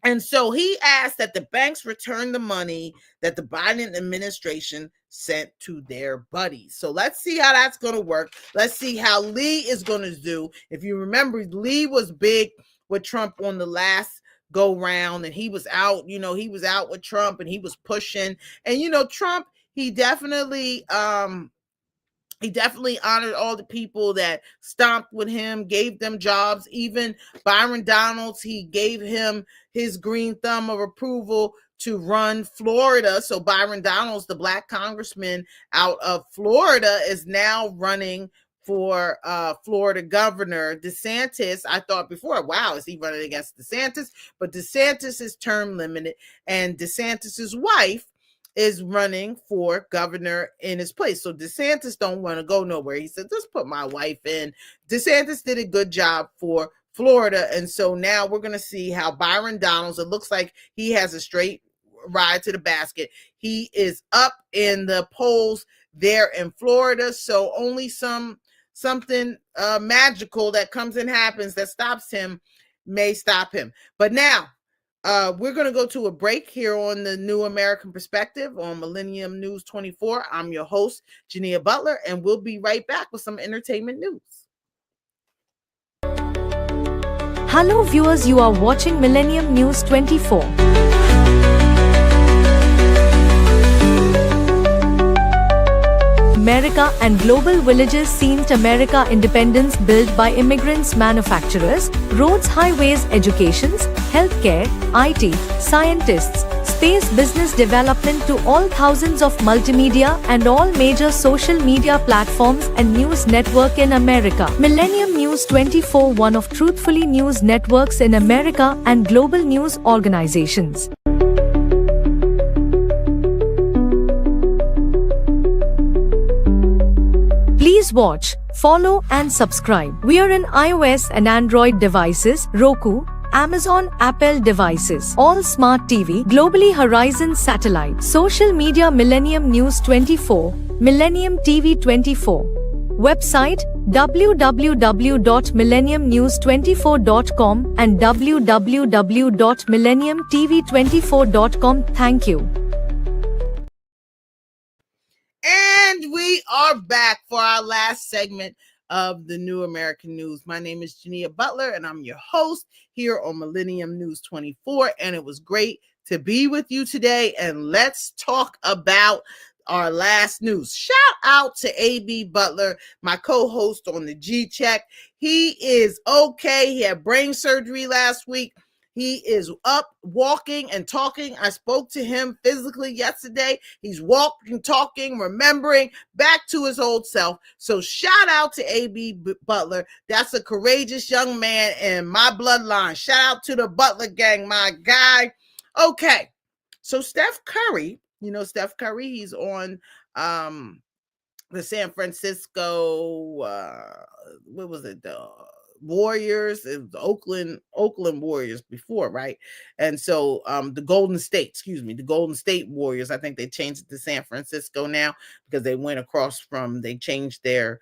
B: And so he asked that the banks return the money that the Biden administration sent to their buddies. So let's see how that's going to work. Let's see how Lee is going to do. If you remember, Lee was big with Trump on the last go round, and he was out, he was out with Trump and he was pushing. And, Trump, he definitely he definitely honored all the people that stomped with him, gave them jobs. Even Byron Donalds, he gave him his green thumb of approval to run Florida. So Byron Donalds, the black congressman out of Florida, is now running for Florida governor. DeSantis, I thought before, wow, is he running against DeSantis? But DeSantis is term limited, and DeSantis's wife is running for governor in his place. So DeSantis don't want to go nowhere. He said, just put my wife in. DeSantis did a good job for Florida. And so now we're going to see how Byron Donalds, it looks like he has a straight ride to the basket. He is up in the polls there in Florida. So only something magical that comes and happens that stops him may stop him. But now, we're going to go to a break here on the New American Perspective on Millennium News 24. I'm your host, Jineea Butler, and we'll be right back with some entertainment news.
D: Hello viewers, you are watching Millennium News 24. America and global villages seen America independence built by immigrants, manufacturers, roads, highways, educations, healthcare, IT, scientists, space, business development to all thousands of multimedia and all major social media platforms and news network in America. Millennium News 24, one of truthfully news networks in America and global news organizations. Please watch, follow and subscribe. We are in iOS and Android devices, Roku, Amazon, Apple devices, all smart TV, globally Horizon satellite, social media Millennium News 24, Millennium TV 24. Website www.millenniumnews24.com and www.millenniumtv24.com. Thank you.
B: And we are back for our last segment of the New American News. My name is Jineea Butler, and I'm your host here on Millennium News 24. And it was great to be with you today. And let's talk about our last news. Shout out to AB Butler, my co-host on the G Check. He is okay. He had brain surgery last week. He is up, walking and talking. I spoke to him physically yesterday. He's walking, talking, remembering, back to his old self. So shout out to AB Butler. That's a courageous young man in my bloodline. Shout out to the Butler gang, my guy. Okay, so Steph Curry, you know Steph Curry, he's on the San Francisco, what was it, Warriors, it was Oakland Warriors before, right? And so the Golden State Warriors, I think they changed it to San Francisco now because they went across the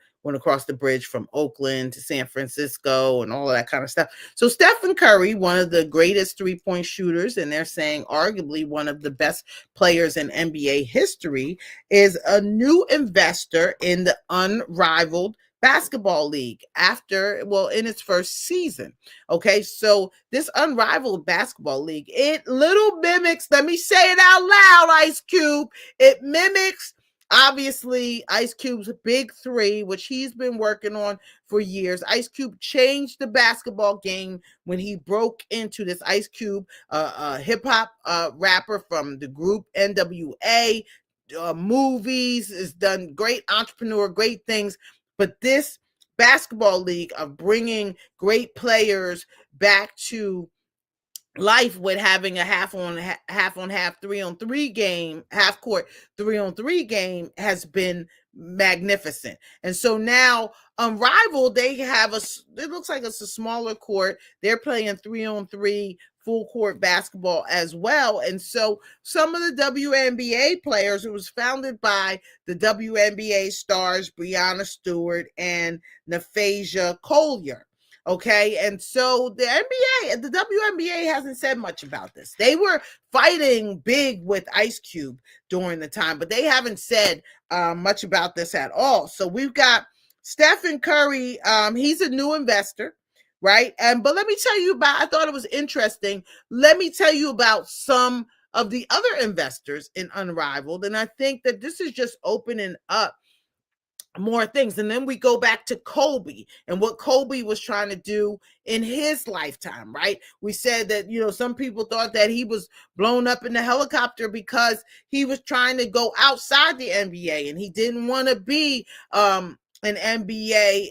B: bridge from Oakland to San Francisco and all of that kind of stuff. So Stephen Curry, one of the greatest three-point shooters, and they're saying arguably one of the best players in NBA history, is a new investor in the Unrivaled Basketball League in its first season. Okay, so this Unrivaled Basketball League, it little mimics, let me say it out loud, Ice Cube, it mimics obviously Ice Cube's Big Three, which he's been working on for years. Ice Cube changed the basketball game when he broke into this. Ice Cube, a hip-hop rapper from the group NWA, movies, has done great entrepreneur, great things. But this basketball league of bringing great players back to life with having a half on half 3-on-3 game, half court 3-on-3 game has been magnificent. And so now Unrivaled, they have it looks like it's a smaller court. They're playing 3-on-3 full court basketball as well. And so some of the WNBA players, it was founded by the WNBA stars Breanna Stewart and Naphasia Collier. Okay, and so the WNBA hasn't said much about this. They were fighting big with Ice Cube during the time, but they haven't said much about this at all. So we've got Stephen Curry. He's a new investor, right? But let me tell you I thought it was interesting. Let me tell you about some of the other investors in Unrivaled. And I think that this is just opening up more things. And then we go back to Kobe and what Kobe was trying to do in his lifetime, right? We said that, some people thought that he was blown up in the helicopter because he was trying to go outside the NBA and he didn't want to be an NBA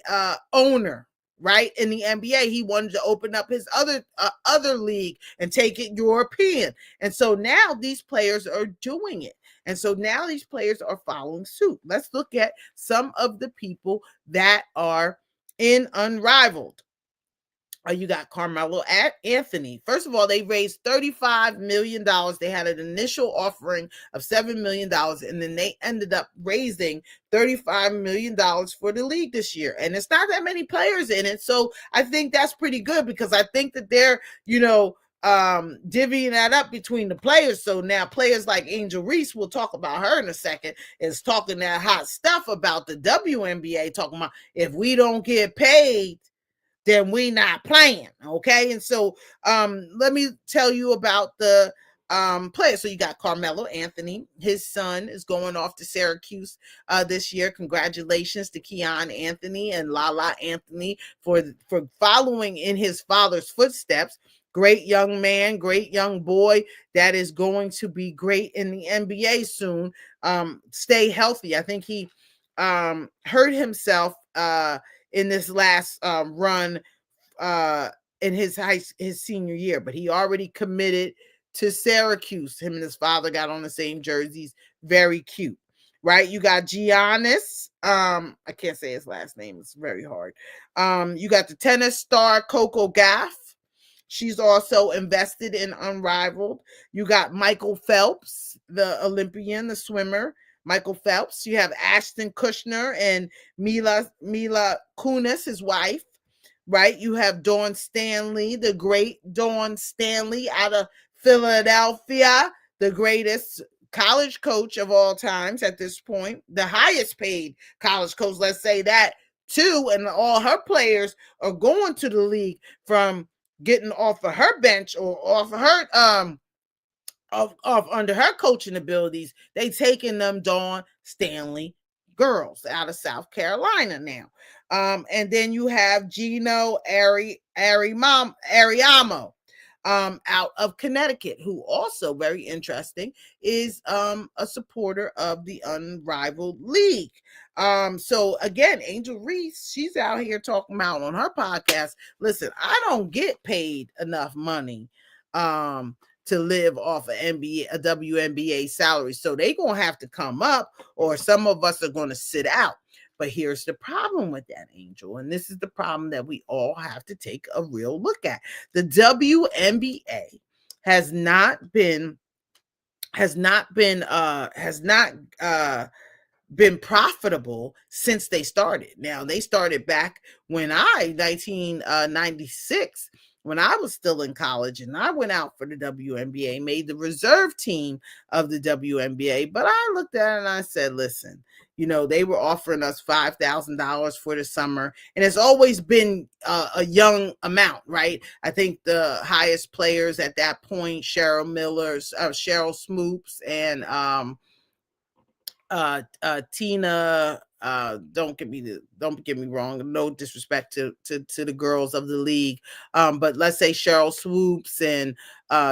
B: owner. Right, in the NBA, he wanted to open up his other league and take it European. And so now these players are doing it. And so now these players are following suit. Let's look at some of the people that are in Unrivaled. You got Carmelo Anthony. First of all, they raised $35 million. They had an initial offering of $7 million, and then they ended up raising $35 million for the league this year. And it's not that many players in it. So I think that's pretty good because I think that they're, divvying that up between the players. So now players like Angel Reese, we'll talk about her in a second, is talking that hot stuff about the WNBA, talking about if we don't get paid, then we not playing. Okay. And so let me tell you about the players. So you got Carmelo Anthony. His son is going off to Syracuse this year. Congratulations to Keon Anthony and Lala Anthony for following in his father's footsteps. Great young man, great young boy that is going to be great in the NBA soon. Stay healthy. I think he hurt himself in this last run in his senior year, but he already committed to Syracuse. Him and his father got on the same jerseys. Very cute, right? You got Giannis. I can't say his last name. It's very hard. You got the tennis star Coco Gauff. She's also invested in Unrivaled. You got Michael Phelps, the Olympian, the swimmer. Michael Phelps. You have Ashton Kutcher and Mila Kunis, his wife, right? You have Dawn Stanley, the great Dawn Stanley out of Philadelphia, the greatest college coach of all times at this point, the highest paid college coach, let's say that too. And all her players are going to the league from getting off of her bench or off of her of under her coaching abilities. They taking them Dawn Stanley girls out of South Carolina now. And then you have Gino Ariamo out of Connecticut, who also, very interesting, is a supporter of the Unrivaled League. So again, Angel Reese, she's out here talking about on her podcast, listen, I don't get paid enough money to live off a WNBA salary. So they're going to have to come up, or some of us are going to sit out. But here's the problem with that, Angel. And this is the problem that we all have to take a real look at. The WNBA has not been profitable since they started. Now, they started back when 1996, when I was still in college, and I went out for the WNBA, made the reserve team of the WNBA. But I looked at it and I said, listen, they were offering us $5,000 for the summer. And it's always been a young amount, right? I think the highest players at that point, Cheryl Smoops and Tina, don't get me wrong, no disrespect to the girls of the league, but let's say Cheryl Swoops and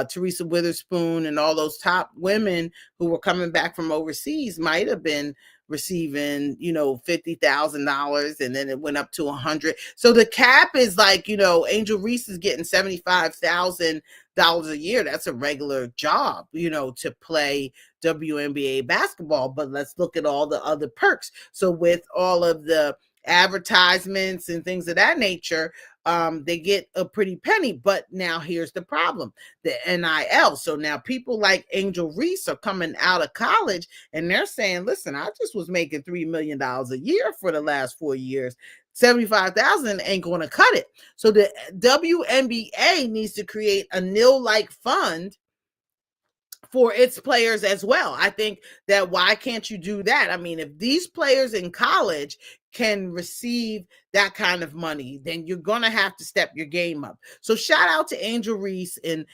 B: Teresa Witherspoon and all those top women who were coming back from overseas might have been receiving $50,000, and then it went up to $100,000. So the cap is like, Angel Reese is getting $75,000 a year. That's a regular job, to play WNBA basketball. But let's look at all the other perks. So with all of the advertisements and things of that nature, they get a pretty penny. But now here's the problem, the NIL. So now people like Angel Reese are coming out of college and they're saying, listen, I just was making $3 million a year for the last 4 years. 75,000 ain't going to cut it. So the WNBA needs to create a nil-like fund for its players as well. I think that why can't you do that? I mean, if these players in college can receive that kind of money, then you're going to have to step your game up. So shout out to Angel Reese in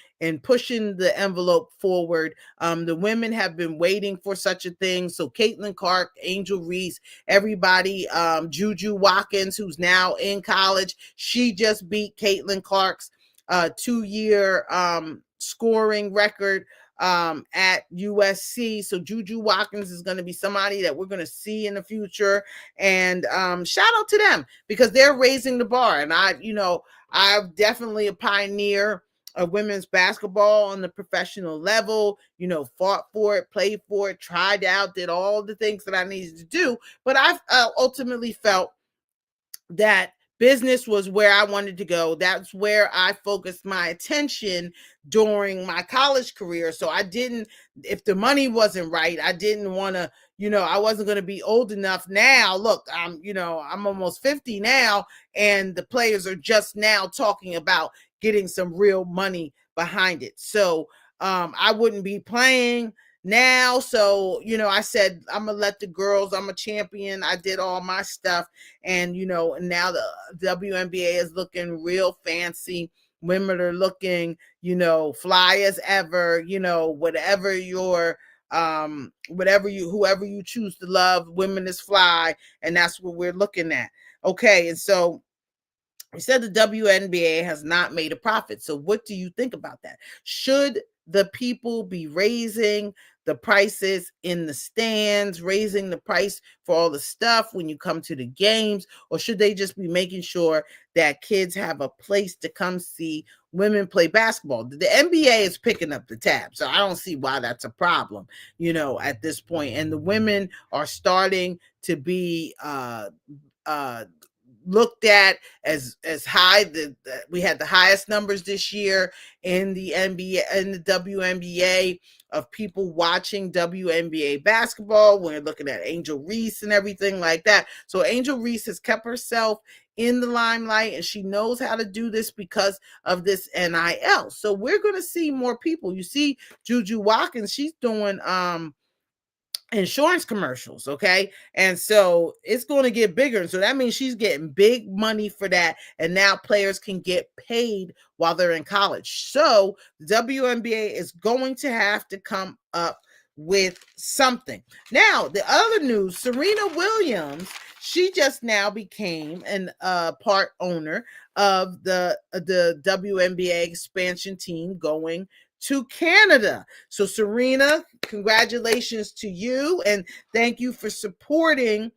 B: pushing the envelope forward. The women have been waiting for such a thing. So Caitlin Clark, Angel Reese, everybody, Juju Watkins, who's now in college, she just beat Caitlin Clark's 2-year scoring record at USC. So Juju Watkins is going to be somebody that we're going to see in the future. And shout out to them because they're raising the bar. And I'm definitely a pioneer of women's basketball on the professional level, fought for it, played for it, tried out, did all the things that I needed to do. But I've ultimately felt that business was where I wanted to go. That's where I focused my attention during my college career. So if the money wasn't right, I didn't want to, I wasn't going to be old enough now. Look, I'm almost 50 now, and the players are just now talking about getting some real money behind it. So I wouldn't be playing now. So, I said, I'm going to let the girls, I'm a champion. I did all my stuff. And, now the WNBA is looking real fancy. Women are looking, fly as ever, whatever whoever you choose to love, women is fly. And that's what we're looking at. Okay. And so we said the WNBA has not made a profit. So what do you think about that? Should the people be raising the prices in the stands, raising the price for all the stuff when you come to the games, or should they just be making sure that kids have a place to come see women play basketball? The NBA is picking up the tab, so I don't see why that's a problem, at this point. And the women are starting to be looked at as high. We had the highest numbers this year in the NBA and the WNBA of people watching WNBA basketball. We're looking at Angel Reese and everything like that. So Angel Reese has kept herself in the limelight, and she knows how to do this because of this NIL. So we're going to see more people. You see Juju Watkins, she's doing insurance commercials, okay? And so it's going to get bigger. And so that means she's getting big money for that. And now players can get paid while they're in college. So the WNBA is going to have to come up with something. Now, the other news, Serena Williams, she just now became an part owner of the WNBA expansion team going to Canada. So Serena, congratulations to you, and thank you for supporting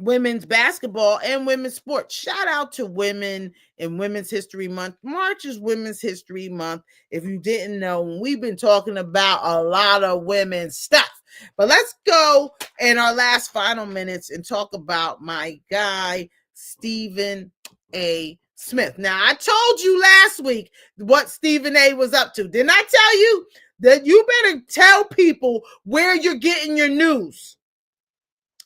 B: women's basketball and women's sports. Shout out to women in Women's History Month. March is Women's History Month. If you didn't know, we've been talking about a lot of women's stuff. But let's go in our last final minutes and talk about my guy, Stephen A. Smith. Now, I told you last week what Stephen A. was up to. Didn't I tell you that you better tell people where you're getting your news?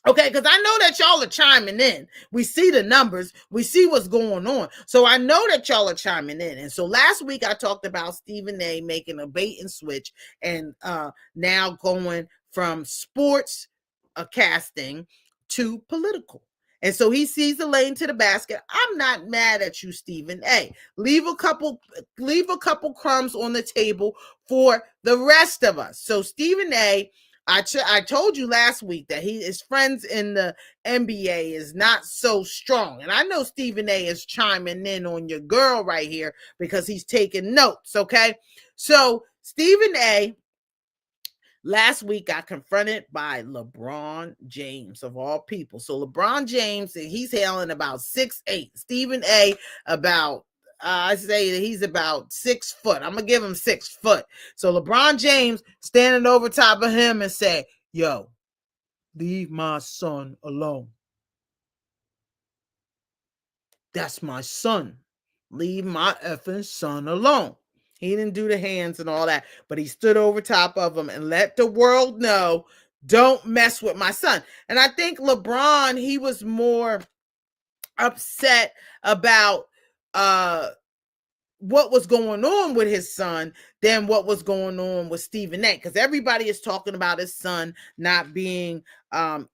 B: Okay, because I know that y'all are chiming in. We see the numbers. We see what's going on. So I know that y'all are chiming in. And so last week I talked about Stephen A. making a bait and switch and now going from sports casting to political. And so he sees the lane to the basket. I'm not mad at you, Stephen A. Leave a couple crumbs on the table for the rest of us. So Stephen A., I told you last week that his friends in the NBA is not so strong. And I know Stephen A. is chiming in on your girl right here because he's taking notes, okay? So Stephen A. last week got confronted by LeBron James, of all people. So LeBron James, he's hailing about 6'8". Stephen A. about I say that he's about 6 foot. I'm going to give him 6 foot. So LeBron James standing over top of him and say, yo, leave my son alone. That's my son. Leave my effing son alone. He didn't do the hands and all that, but he stood over top of him and let the world know, don't mess with my son. And I think LeBron, he was more upset about what was going on with his son than what was going on with Stephen A. Because everybody is talking about his son not being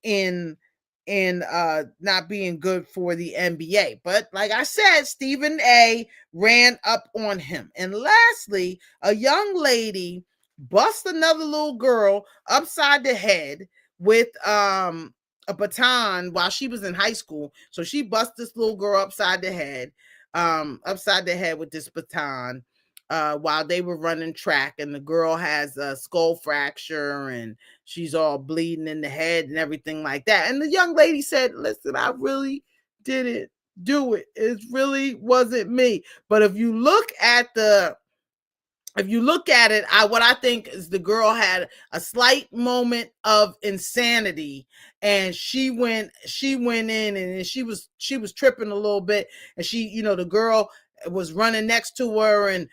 B: in not being good for the NBA. But like I said, Stephen A ran up on him. And lastly, a young lady bust another little girl upside the head with a baton while she was in high school. So she bust this little girl upside the head with this baton while they were running track, and the girl has a skull fracture and she's all bleeding in the head and everything like that. And the young lady said, listen, I really didn't do it. It really wasn't me. But if you look at it, what I think is the girl had a slight moment of insanity, and she went in, and she was tripping a little bit, and the girl was running next to her and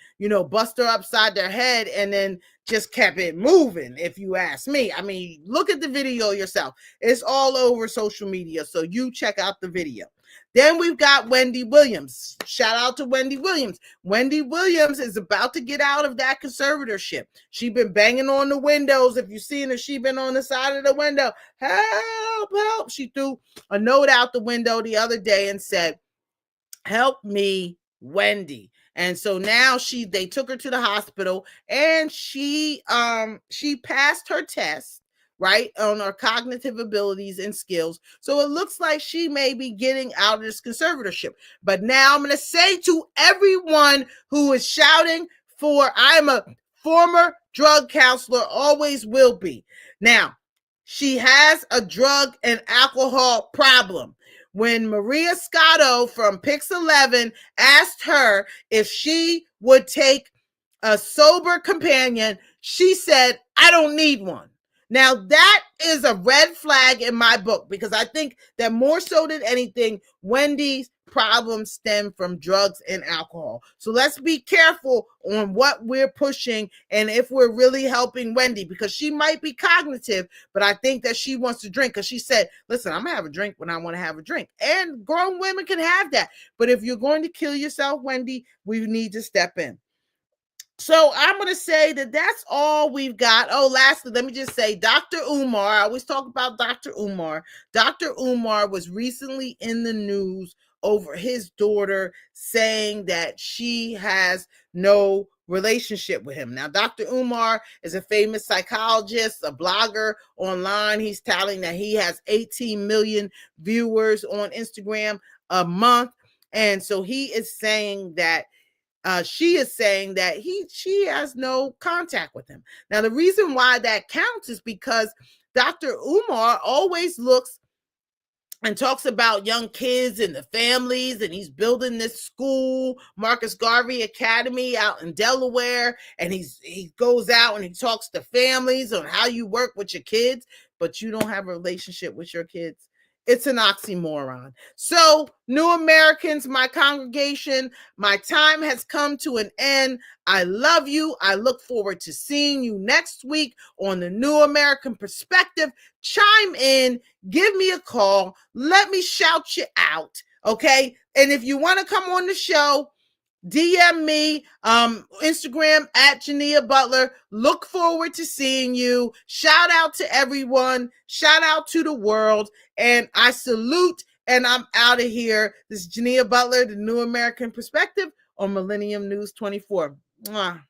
B: bust her upside their head, and then just kept it moving. If you ask me, I mean, look at the video yourself. It's all over social media, so you check out the video. Then we've got Wendy Williams. Shout out to Wendy Williams. Wendy Williams is about to get out of that conservatorship. She been banging on the windows. If you've seen her, she been on the side of the window. Help, help. She threw a note out the window the other day and said, help me, Wendy. And so now they took her to the hospital, and she passed her test, right, on her cognitive abilities and skills. So it looks like she may be getting out of this conservatorship. But now I'm going to say to everyone who is shouting for, I'm a former drug counselor, always will be. Now, she has a drug and alcohol problem. When Maria Scotto from Pix 11 asked her if she would take a sober companion, she said, I don't need one. Now, that is a red flag in my book, because I think that more so than anything, Wendy's problems stem from drugs and alcohol. So let's be careful on what we're pushing and if we're really helping Wendy, because she might be cognitive, but I think that she wants to drink, because she said, listen, I'm going to have a drink when I want to have a drink. And grown women can have that. But if you're going to kill yourself, Wendy, we need to step in. So I'm going to say that that's all we've got. Oh, lastly, let me just say, Dr. Umar, I always talk about Dr. Umar. Dr. Umar was recently in the news over his daughter saying that she has no relationship with him. Now, Dr. Umar is a famous psychologist, a blogger online. He's telling that he has 18 million viewers on Instagram a month. And so he is saying that she is saying that she has no contact with him. Now, the reason why that counts is because Dr. Umar always looks and talks about young kids and the families, and he's building this school, Marcus Garvey Academy, out in Delaware, and he goes out and he talks to families on how you work with your kids, but you don't have a relationship with your kids. It's an oxymoron. So, New Americans, my congregation, my time has come to an end. I love you. I look forward to seeing you next week on the New American Perspective. Chime in, give me a call, let me shout you out, okay? And if you want to come on the show, DM me, Instagram at Jineea Butler. Look forward to seeing you. Shout out to everyone. Shout out to the world. And I salute, and I'm out of here. This is Jineea Butler, the New American Perspective on Millennium News 24. Mwah.